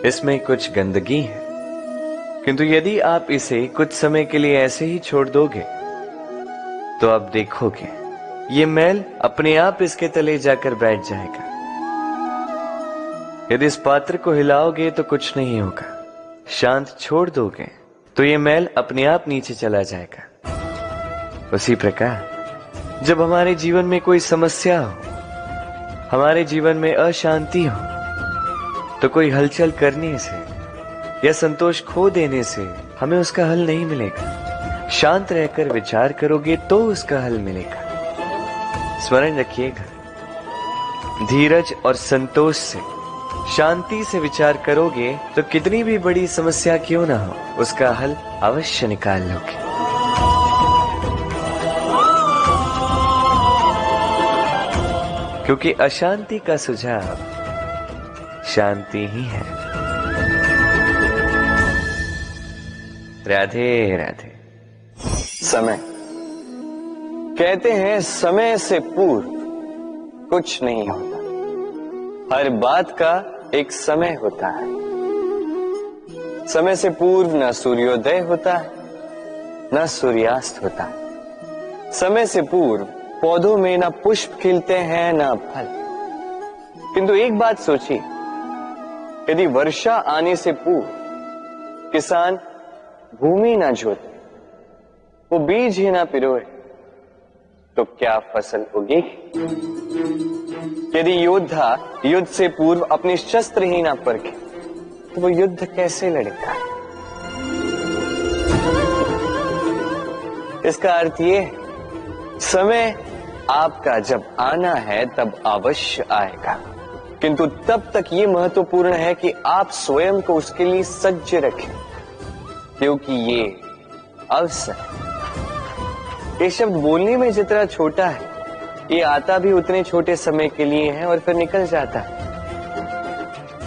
इसमें कुछ गंदगी है, किंतु यदि आप इसे कुछ समय के लिए ऐसे ही छोड़ दोगे तो आप देखोगे ये मैल अपने आप इसके तले जाकर बैठ जाएगा। यदि इस पात्र को हिलाओगे तो कुछ नहीं होगा, शांत छोड़ दोगे तो ये मैल अपने आप नीचे चला जाएगा। उसी प्रकार जब हमारे जीवन में कोई समस्या हो, हमारे जीवन में अशांति हो, तो कोई हलचल करने से या संतोष खो देने से हमें उसका हल नहीं मिलेगा। शांत रहकर विचार करोगे तो उसका हल मिलेगा। स्मरण रखिएगा, धीरज और संतोष से, शांति से विचार करोगे तो कितनी भी बड़ी समस्या क्यों ना हो, उसका हल अवश्य निकाल लोगे। क्योंकि अशांति का सुझाव शांति ही है। राधे राधे। समय, कहते हैं समय से पूर्व कुछ नहीं होता, हर बात का एक समय होता है। समय से पूर्व न सूर्योदय होता है न सूर्यास्त होता है। समय से पूर्व पौधों में न पुष्प खिलते हैं न फल। किंतु एक बात सोचिए, यदि वर्षा आने से पूर्व किसान भूमि ना जोते, वो बीज ही ना पिरोए, तो क्या फसल उगेगी? यदि योद्धा युद्ध से पूर्व अपने शस्त्र ही ना परखे, तो वो युद्ध कैसे लड़ेगा? इसका अर्थ ये है, समय आपका जब आना है तब अवश्य आएगा, किंतु तब तक ये महत्वपूर्ण है कि आप स्वयं को उसके लिए सज्ज रखें, क्योंकि ये अवसर, ये शब्द बोलने में जितना छोटा है, ये आता भी उतने छोटे समय के लिए है और फिर निकल जाता है।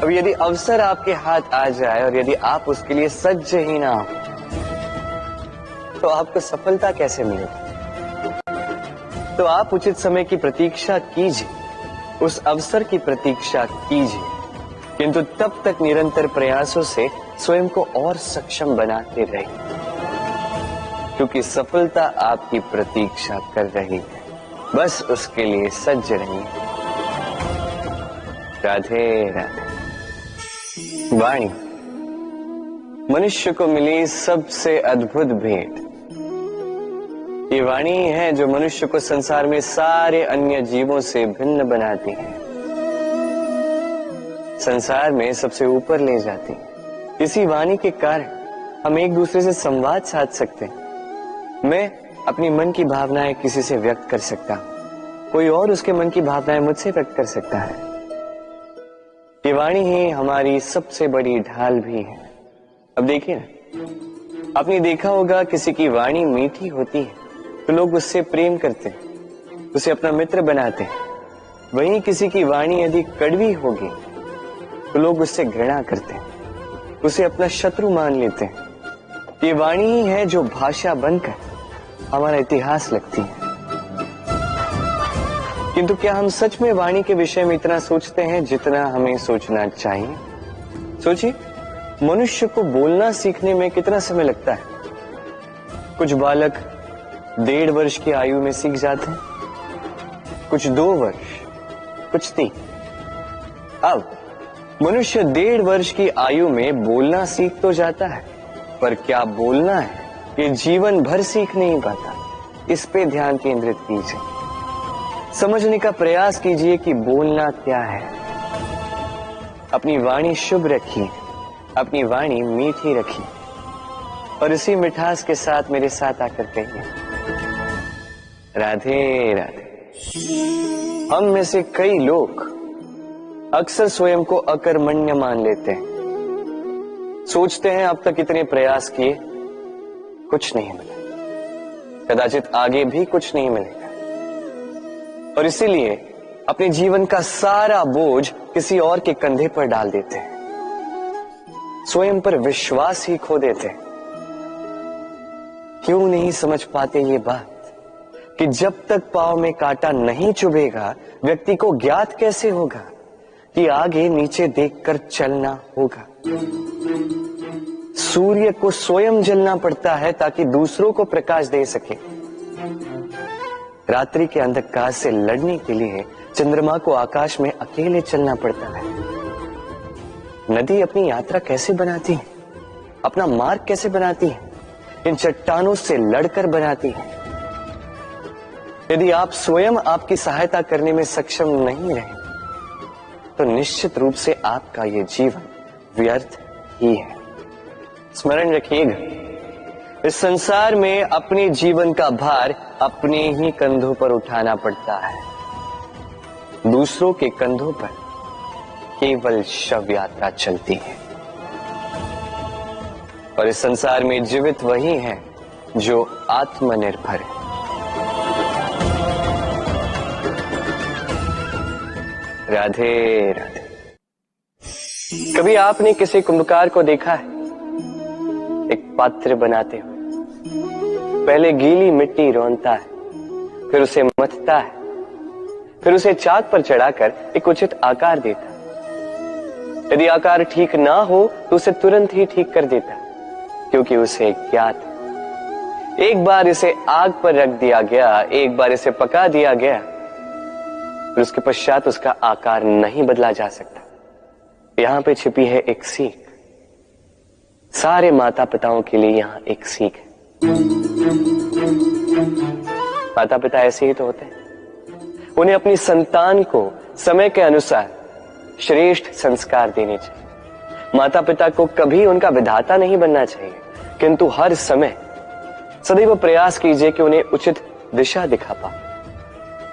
अब यदि अवसर आपके हाथ आ जाए और यदि आप उसके लिए सज्ज ही ना हो, तो आपको सफलता कैसे मिलेगी? तो आप उचित समय की प्रतीक्षा कीजिए, उस अवसर की प्रतीक्षा कीजिए, किंतु तब तक निरंतर प्रयासों से स्वयं को और सक्षम बनाते रहिए, क्योंकि सफलता आपकी प्रतीक्षा कर रही है। बस उसके लिए सज्ज रहिए। राधे राधे। वाणी मनुष्य को मिली सबसे अद्भुत भेंट। ये वाणी है जो मनुष्य को संसार में सारे अन्य जीवों से भिन्न बनाती है, संसार में सबसे ऊपर ले जाती है। इसी वाणी के कारण हम एक दूसरे से संवाद साध सकते हैं। मैं अपनी मन की भावनाएं किसी से व्यक्त कर सकता हूं, कोई और उसके मन की भावनाएं मुझसे व्यक्त कर सकता है। ये वाणी ही हमारी सबसे बड़ी ढाल भी है। अब देखिए ना, आपने देखा होगा किसी की वाणी मीठी होती है तो लोग उससे प्रेम करते हैं, उसे अपना मित्र बनाते हैं। वहीं किसी की वाणी यदि कड़वी होगी तो लोग उससे घृणा करते हैं, उसे अपना शत्रु मान लेते हैं। ये वाणी ही है जो भाषा बनकर हमारा इतिहास लिखती है। किंतु क्या हम सच में वाणी के विषय में इतना सोचते हैं जितना हमें सोचना चाहिए? सोचिए, मनुष्य को बोलना सीखने में कितना समय लगता है। कुछ बालक 1.5 वर्ष की आयु में सीख जाते हैं, कुछ 2 वर्ष, कुछ 3। अब मनुष्य 1.5 वर्ष की आयु में बोलना सीख तो जाता है, पर क्या बोलना है ये जीवन भर सीख नहीं पाता। इस पे ध्यान केंद्रित कीजिए, समझने का प्रयास कीजिए कि बोलना क्या है। अपनी वाणी शुभ रखिए, अपनी वाणी मीठी रखिए, और इसी मिठास के साथ मेरे साथ आकर कहिए, राधे राधे। हम में से कई लोग अक्सर स्वयं को अकर्मण्य मान लेते हैं। सोचते हैं अब तक इतने प्रयास किए, कुछ नहीं मिला, कदाचित आगे भी कुछ नहीं मिलेगा, और इसीलिए अपने जीवन का सारा बोझ किसी और के कंधे पर डाल देते हैं, स्वयं पर विश्वास ही खो देते हैं। क्यों नहीं समझ पाते ये बात कि जब तक पांव में कांटा नहीं चुभेगा व्यक्ति को ज्ञात कैसे होगा कि आगे नीचे देखकर चलना होगा। सूर्य को स्वयं जलना पड़ता है ताकि दूसरों को प्रकाश दे सके। रात्रि के अंधकार से लड़ने के लिए चंद्रमा को आकाश में अकेले चलना पड़ता है। नदी अपनी यात्रा कैसे बनाती है, अपना मार्ग कैसे बनाती है? इन चट्टानों से लड़कर बनाती है। यदि आप स्वयं आपकी सहायता करने में सक्षम नहीं रहे तो निश्चित रूप से आपका यह जीवन व्यर्थ ही है। स्मरण रखिएगा, इस संसार में अपने जीवन का भार अपने ही कंधों पर उठाना पड़ता है। दूसरों के कंधों पर केवल शव यात्रा चलती है। और इस संसार में जीवित वही है जो आत्मनिर्भर है। राधे राधे। कभी आपने किसी कुंभकार को देखा है? एक पात्र बनाते हुए पहले गीली मिट्टी रौंदता है, फिर उसे मथता है, फिर उसे चाक पर चढ़ाकर एक उचित आकार देता है। यदि आकार ठीक ना हो तो उसे तुरंत ही ठीक कर देता है, क्योंकि उसे ज्ञात है। एक बार इसे आग पर रख दिया गया, एक बार इसे पका दिया गया, फिर उसके पश्चात उसका आकार नहीं बदला जा सकता। यहां पे छिपी है एक सीख। सारे माता पिताओं के लिए यहां एक सीख है। माता पिता ऐसे ही तो होते हैं। उन्हें अपनी संतान को समय के अनुसार श्रेष्ठ संस्कार देने चाहिए। माता पिता को कभी उनका विधाता नहीं बनना चाहिए, किंतु हर समय सदैव प्रयास कीजिए कि उन्हें उचित दिशा दिखा पाओ।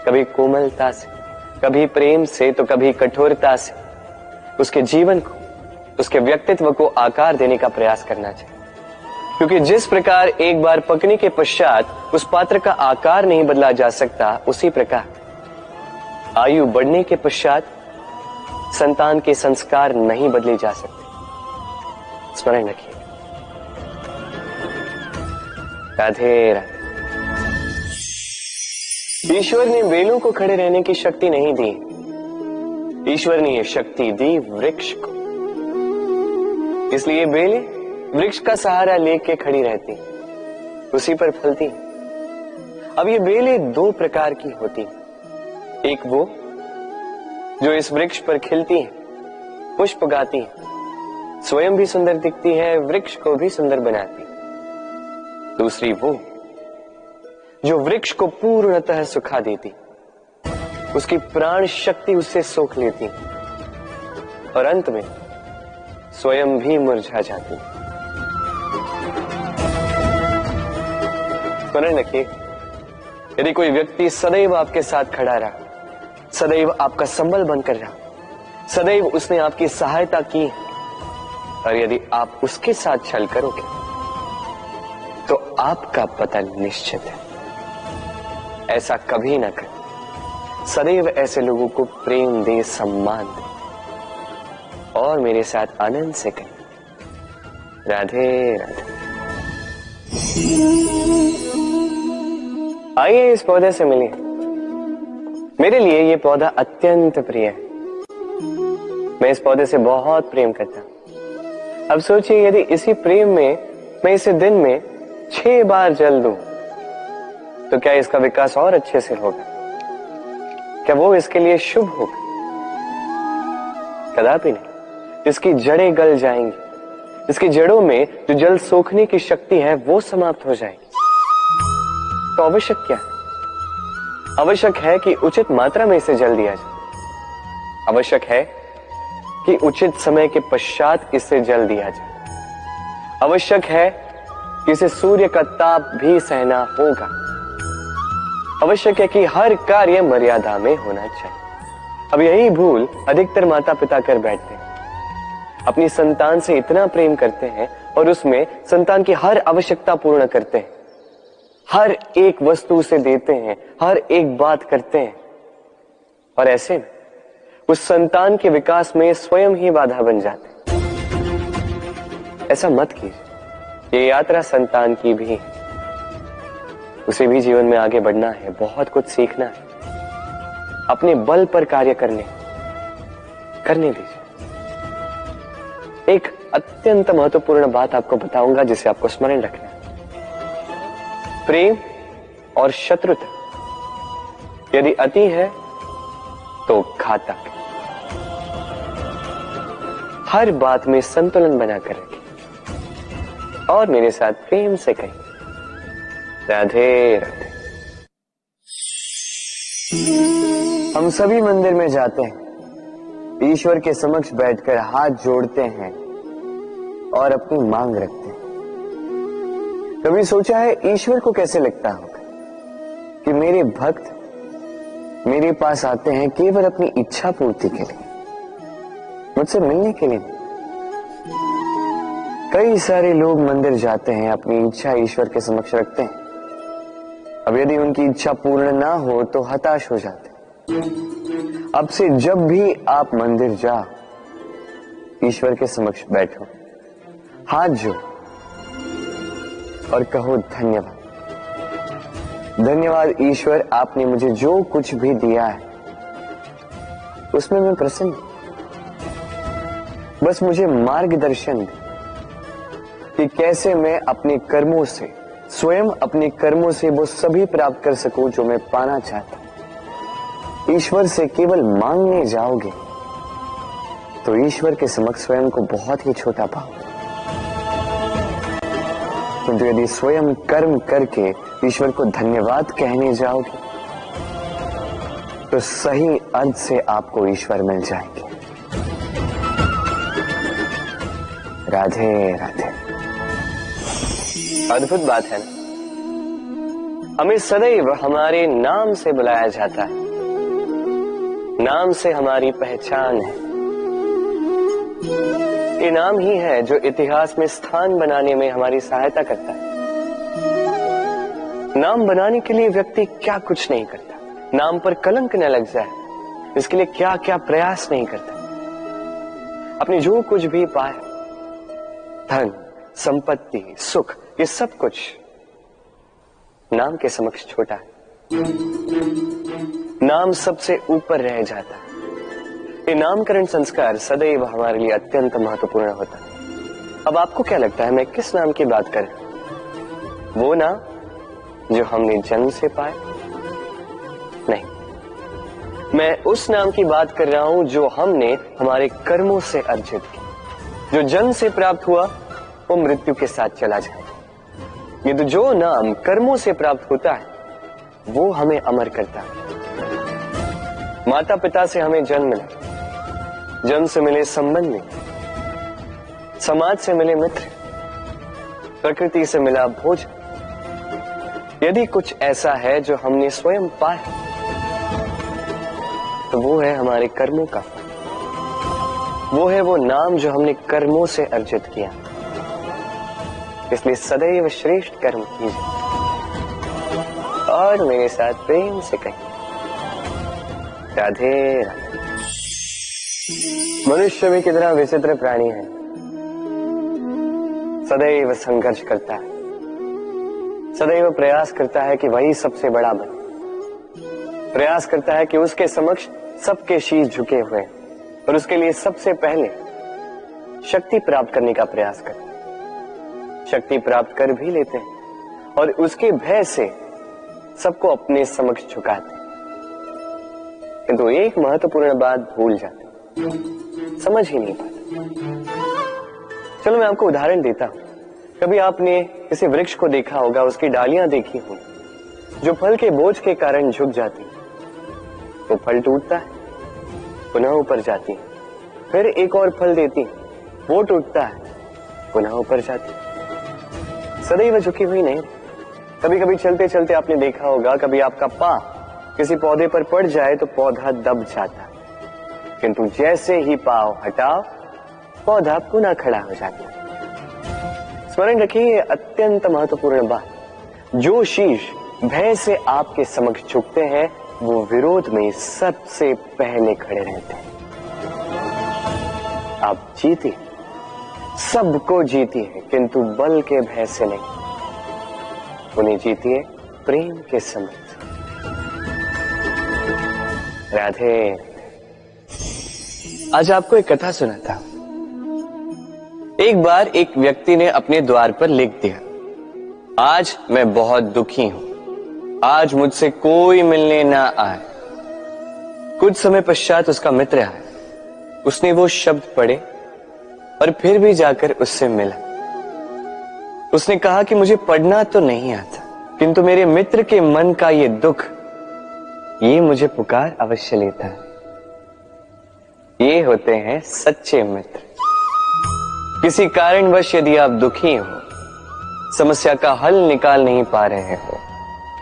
कभी कोमलता से, कभी प्रेम से, तो कभी कठोरता से उसके जीवन को, उसके व्यक्तित्व को आकार देने का प्रयास करना चाहिए। क्योंकि जिस प्रकार एक बार पकने के पश्चात उस पात्र का आकार नहीं बदला जा सकता, उसी प्रकार आयु बढ़ने के पश्चात संतान के संस्कार नहीं बदले जा सकते। स्मरण रखिए। राधे राधे। ईश्वर ने बेलों को खड़े रहने की शक्ति नहीं दी, ईश्वर ने यह शक्ति दी वृक्ष को। इसलिए बेलें वृक्ष का सहारा लेके खड़ी रहती, उसी पर फलती। अब ये बेलें दो प्रकार की होती, एक वो जो इस वृक्ष पर खिलती है, पुष्प गाती है, स्वयं भी सुंदर दिखती है, वृक्ष को भी सुंदर बनाती। दूसरी वो जो वृक्ष को पूर्णतः सुखा देती, उसकी प्राण शक्ति उससे सोख लेती और अंत में स्वयं भी मुरझा जाती। स्मरण रखिए, यदि कोई व्यक्ति सदैव आपके साथ खड़ा रहा, सदैव आपका संबल बनकर रहा, सदैव उसने आपकी सहायता की, और यदि आप उसके साथ छल करोगे तो आपका पतन निश्चित है। ऐसा कभी ना करें। सदैव ऐसे लोगों को प्रेम दे, सम्मान दे और मेरे साथ आनंद से करें। राधे राधे। आइए इस पौधे से मिलिए। मेरे लिए ये पौधा अत्यंत प्रिय है। मैं इस पौधे से बहुत प्रेम करता हूं। अब सोचिए, यदि इसी प्रेम में मैं इसे दिन में 6 बार जल दूं तो क्या इसका विकास और अच्छे से होगा? क्या वो इसके लिए शुभ होगा? कदापि नहीं। इसकी जड़ें गल जाएंगी, इसकी जड़ों में जो जल सोखने की शक्ति है वो समाप्त हो जाएगी। तो आवश्यक क्या है? आवश्यक है कि उचित मात्रा में इसे जल दिया जाए। आवश्यक है कि उचित समय के पश्चात इसे जल दिया जाए। आवश्यक है कि इसे सूर्य का ताप भी सहना होगा। आवश्यक है कि हर कार्य मर्यादा में होना चाहिए। अब यही भूल अधिकतर माता पिता कर बैठते हैं। अपनी संतान से इतना प्रेम करते हैं और उसमें संतान की हर आवश्यकता पूर्ण करते हैं, हर एक वस्तु उसे देते हैं, हर एक बात करते हैं, और ऐसे में उस संतान के विकास में स्वयं ही बाधा बन जाते हैं। ऐसा मत कीजिए। ये यात्रा संतान की भी है। उसे भी जीवन में आगे बढ़ना है, बहुत कुछ सीखना है, अपने बल पर कार्य करने, करने दीजिए। एक अत्यंत महत्वपूर्ण बात आपको बताऊंगा जिसे आपको स्मरण रखना है। प्रेम और शत्रुता यदि अति है तो घातक है। हर बात में संतुलन बनाकर रखें और मेरे साथ प्रेम से कहें, राधे राधे। हम सभी मंदिर में जाते हैं, ईश्वर के समक्ष बैठकर हाथ जोड़ते हैं और अपनी मांग रखते हैं। कभी सोचा है ईश्वर को कैसे लगता होगा कि मेरे भक्त मेरे पास आते हैं केवल अपनी इच्छा पूर्ति के लिए, मुझसे मिलने के लिए नहीं। कई सारे लोग मंदिर जाते हैं, अपनी इच्छा ईश्वर के समक्ष रखते हैं। अब यदि उनकी इच्छा पूर्ण ना हो तो हताश हो जाते हैं। अब से जब भी आप मंदिर जाओ, ईश्वर के समक्ष बैठो, हाथ जोड़ो और कहो धन्यवाद। धन्यवाद ईश्वर, आपने मुझे जो कुछ भी दिया है उसमें मैं प्रसन्न हूं। बस मुझे मार्गदर्शन दे कि कैसे मैं अपने कर्मों से, स्वयं अपने कर्मों से वो सभी प्राप्त कर सकूं जो मैं पाना चाहता हूं। ईश्वर से केवल मांगने जाओगे तो ईश्वर के समक्ष स्वयं को बहुत ही छोटा पाओगे। किंतु यदि स्वयं कर्म करके ईश्वर को धन्यवाद कहने जाओगे तो सही अर्थ से आपको ईश्वर मिल जाएंगे। राधे राधे। अद्भुत बात है ना, हमें सदैव हमारे नाम से बुलाया जाता है। नाम से हमारी पहचान है। ये नाम ही है जो इतिहास में स्थान बनाने में हमारी सहायता करता है। नाम बनाने के लिए व्यक्ति क्या कुछ नहीं करता, नाम पर कलंक न लग जाए इसके लिए क्या क्या प्रयास नहीं करता। अपने जो कुछ भी पाए, धन, संपत्ति, सुख, ये सब कुछ नाम के समक्ष छोटा है। नाम सबसे ऊपर रह जाता है। ये नामकरण संस्कार सदैव हमारे लिए अत्यंत महत्वपूर्ण होता है। अब आपको क्या लगता है मैं किस नाम की बात कर रहा हूं? वो नाम जो हमने जन्म से पाए? नहीं, मैं उस नाम की बात कर रहा हूं जो हमने हमारे कर्मों से अर्जित किया। जो जन्म से प्राप्त हुआ वो मृत्यु के साथ चला जाए। ये तो जो नाम कर्मों से प्राप्त होता है वो हमें अमर करता है। माता पिता से हमें जन्म मिला, जन्म से मिले संबंधी, समाज से मिले मित्र, प्रकृति से मिला भोजन। यदि कुछ ऐसा है जो हमने स्वयं पाया तो वो है हमारे कर्मों का फल। वो है वो नाम जो हमने कर्मों से अर्जित किया। इसलिए सदैव श्रेष्ठ कर्म कीजिए और मेरे साथ प्रेम से कहिए, राधे राधे। मनुष्य भी कितना विचित्र प्राणी है, सदैव संघर्ष करता है, सदैव प्रयास करता है कि वही सबसे बड़ा बने, प्रयास करता है कि उसके समक्ष सबके शीश झुके हुए और उसके लिए सबसे पहले शक्ति प्राप्त करने का प्रयास करता है। शक्ति प्राप्त कर भी लेते हैं और उसके भय से सबको अपने समक्ष झुकाते हैं। किंतु एक महत्वपूर्ण बात भूल जाते, समझ ही नहीं पाते। चलो मैं आपको उदाहरण देता हूं। कभी आपने किसी वृक्ष को देखा होगा, उसकी डालियां देखी होंगी जो फल के बोझ के कारण झुक जाती है। वो फल टूटता है, पुनः ऊपर जाती है, फिर एक और फल देती है, वो टूटता है, पुनः ऊपर जाती है, सदैव झुकी हुई नहीं। कभी कभी चलते चलते आपने देखा होगा, कभी आपका पांव किसी पौधे पर पड़ जाए तो पौधा दब जाता है, किंतु जैसे ही पांव हटाओ पौधा पुनः खड़ा हो जाता है। स्मरण रखिए, ये अत्यंत महत्वपूर्ण बात। जो शीश भय से आपके समक्ष झुकते हैं वो विरोध में सबसे पहले खड़े रहते हैं। आप जीते, सबको जीती है, किंतु बल के भय से नहीं, उन्हें जीतिए प्रेम के समक्ष। राधे। आज आपको एक कथा सुनाता हूं। एक बार एक व्यक्ति ने अपने द्वार पर लिख दिया, आज मैं बहुत दुखी हूं, आज मुझसे कोई मिलने ना आए। कुछ समय पश्चात उसका मित्र आया, उसने वो शब्द पढ़े और फिर भी जाकर उससे मिला। उसने कहा कि मुझे पढ़ना तो नहीं आता, किंतु मेरे मित्र के मन का ये दुख, ये मुझे पुकार अवश्य लेता है। ये होते हैं सच्चे मित्र। किसी कारणवश यदि आप दुखी हो, समस्या का हल निकाल नहीं पा रहे हो,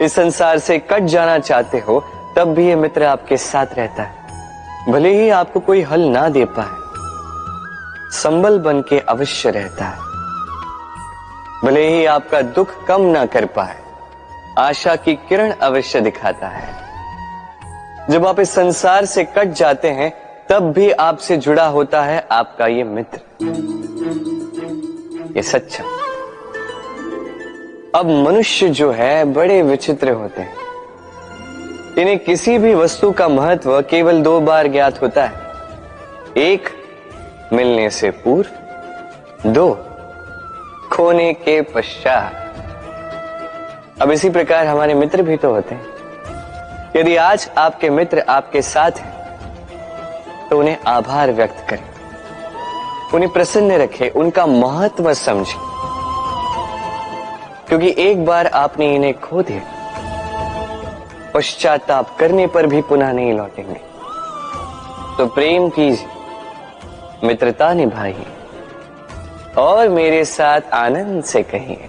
इस संसार से कट जाना चाहते हो, तब भी ये मित्र आपके साथ रहता है। भले ही आपको कोई हल ना दे पाए, संबल बन के अवश्य रहता है। भले ही आपका दुख कम ना कर पाए, आशा की किरण अवश्य दिखाता है। जब आप इस संसार से कट जाते हैं, तब भी आपसे जुड़ा होता है आपका ये मित्र, ये सच्चा। अब मनुष्य जो है बड़े विचित्र होते हैं। इन्हें किसी भी वस्तु का महत्व केवल 2 बार ज्ञात होता है। 1 मिलने से पूर्व, 2 खोने के पश्चात। अब इसी प्रकार हमारे मित्र भी तो होते हैं। यदि आज आपके मित्र आपके साथ हैं, तो उन्हें आभार व्यक्त करें, उन्हें प्रसन्न रखें, उनका महत्व समझें, क्योंकि एक बार आपने इन्हें खो दिया, पश्चाताप करने पर भी पुनः नहीं लौटेंगे। तो प्रेम कीजिए, मित्रता निभाइए और मेरे साथ आनंद से कहिए,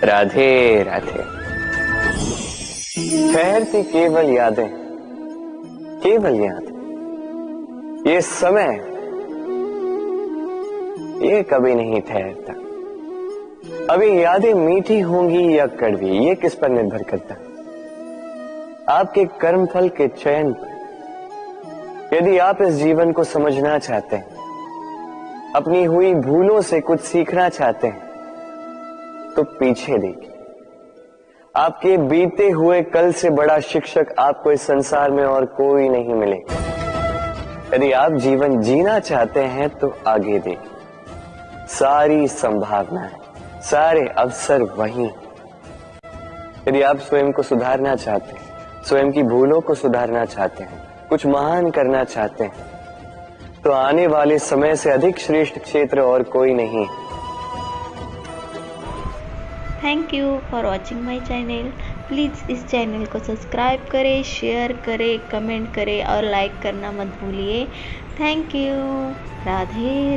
राधे राधे। ठहरती केवल यादें, केवल यादें। ये समय, ये कभी नहीं ठहरता। अभी यादें मीठी होंगी या कड़वी, ये किस पर निर्भर करता है? आपके कर्मफल के चयन पर। यदि आप इस जीवन को समझना चाहते हैं, अपनी हुई भूलों से कुछ सीखना चाहते हैं, तो पीछे देखिए। आपके बीते हुए कल से बड़ा शिक्षक आपको इस संसार में और कोई नहीं मिलेगा। यदि आप जीवन जीना चाहते हैं, तो आगे देखिए। सारी संभावनाएं, सारे अवसर वहीं। यदि आप स्वयं को सुधारना चाहते हैं, स्वयं की भूलों को सुधारना चाहते हैं, कुछ महान करना चाहते हैं, तो आने वाले समय से अधिक श्रेष्ठ क्षेत्र और कोई नहीं। Thank you for watching my channel. Please इस चैनल को सब्सक्राइब करें, शेयर करें, कमेंट करें और लाइक करना मत भूलिए। Thank you. राधे।